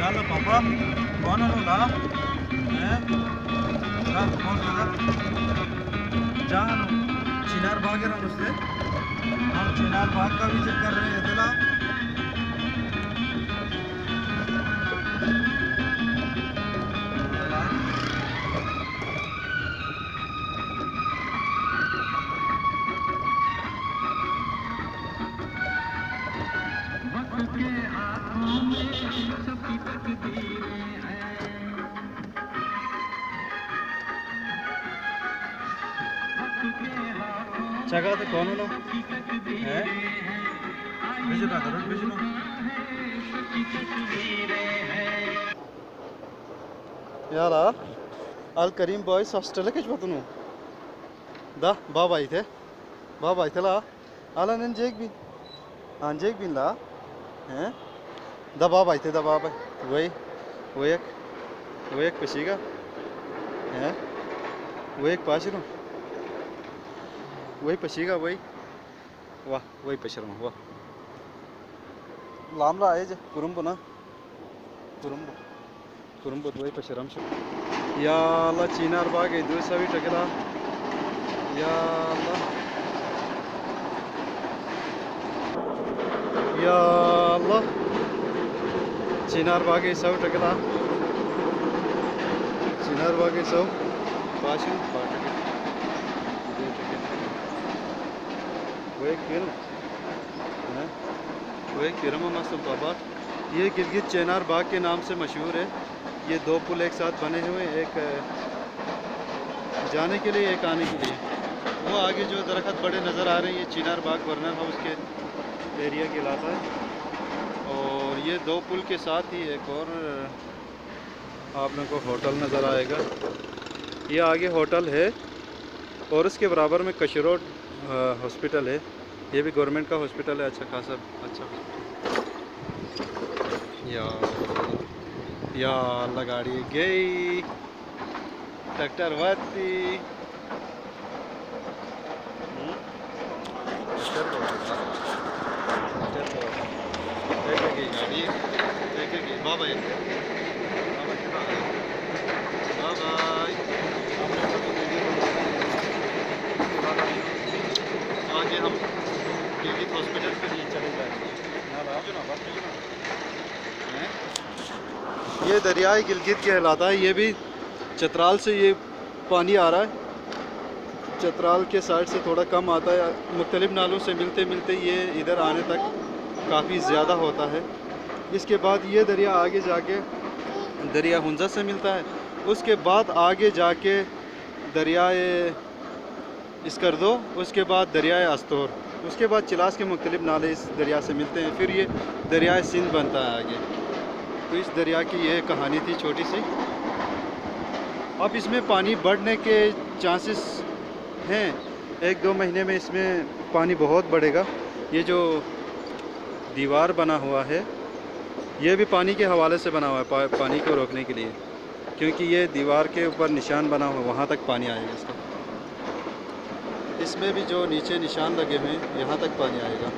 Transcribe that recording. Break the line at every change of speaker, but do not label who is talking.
Halo papa, कौन हो ला? हैं? ला कौन ला? जानो चिनार बाग है उससे हम चिनार बाग का भी चेक कर रहे हैं तेला जगह तो कौन लो है भेजो ना रोड भेजो ना यारा अल करीम बॉयज हॉस्टेल के चुतनु दा बाबा इथे ला आला नन जेक भी जेक भी ला हैं दा बाबा इथे दा बाबा वो एक पसीगा हैं वो एक पाशिरो वही पसीगा वही वाह वही पशरमा वाह लामला आहे जे कुरुंबो ना कुरुंबो वही पशरम शो या अल्लाह चिनार बाग है दूसरा भी टकरा या अल्लाह चिनार बाग है सब टकरा चिनार बाग है सब पाशन वो एक फिल्म मस्त बाबा ये गिलगित चिनार बाग के नाम से मशहूर है। ये दो पुल एक साथ बने हुए एक जाने के लिए एक आने के लिए। वो आगे जो दरख्त बड़े नज़र आ रहे हैं ये चिनार बाग वर्नर हाउस के एरिया के इलाका है और ये दो पुल के साथ ही एक और आप लोगों को होटल नज़र आएगा। ये आगे होटल है और उसके बराबर में कशरोड हॉस्पिटल है। ये भी गवर्नमेंट का हॉस्पिटल है अच्छा खासा अच्छा। या अल्लाह गाड़ी गई ट्रैक्टर वाती गाड़ी बाबा आगे हम गिलगित हॉस्पिटल के लिए चले जाएंगे। ये दरियाई गिलगित कहलाता है। ये भी चतराल से ये पानी आ रहा है। चतराल के साइड से थोड़ा कम आता है। मुख्तलिफ नालों से मिलते मिलते ये इधर आने तक काफ़ी ज़्यादा होता है। इसके बाद ये दरिया आगे जाके दरिया हुंजा से मिलता है। उसके बाद आगे जाके दरियाए इसकरदो, उसके बाद दरियाए अस्तोर, उसके बाद चिलास के मुख्तलिफ नाले इस दरिया से मिलते हैं। फिर ये दरियाए सिंध बनता है आगे। तो इस दरिया की ये कहानी थी छोटी सी। अब इसमें पानी बढ़ने के चांसेस हैं। 1-2 महीने में इसमें पानी बहुत बढ़ेगा। ये जो दीवार बना हुआ है ये भी पानी के हवाले से बना हुआ है पानी को रोकने के लिए, क्योंकि ये दीवार के ऊपर निशान बना हुआ है वहाँ तक पानी आएगा इसका। इसमें भी जो नीचे निशान लगे हुए हैं यहाँ तक पानी आएगा।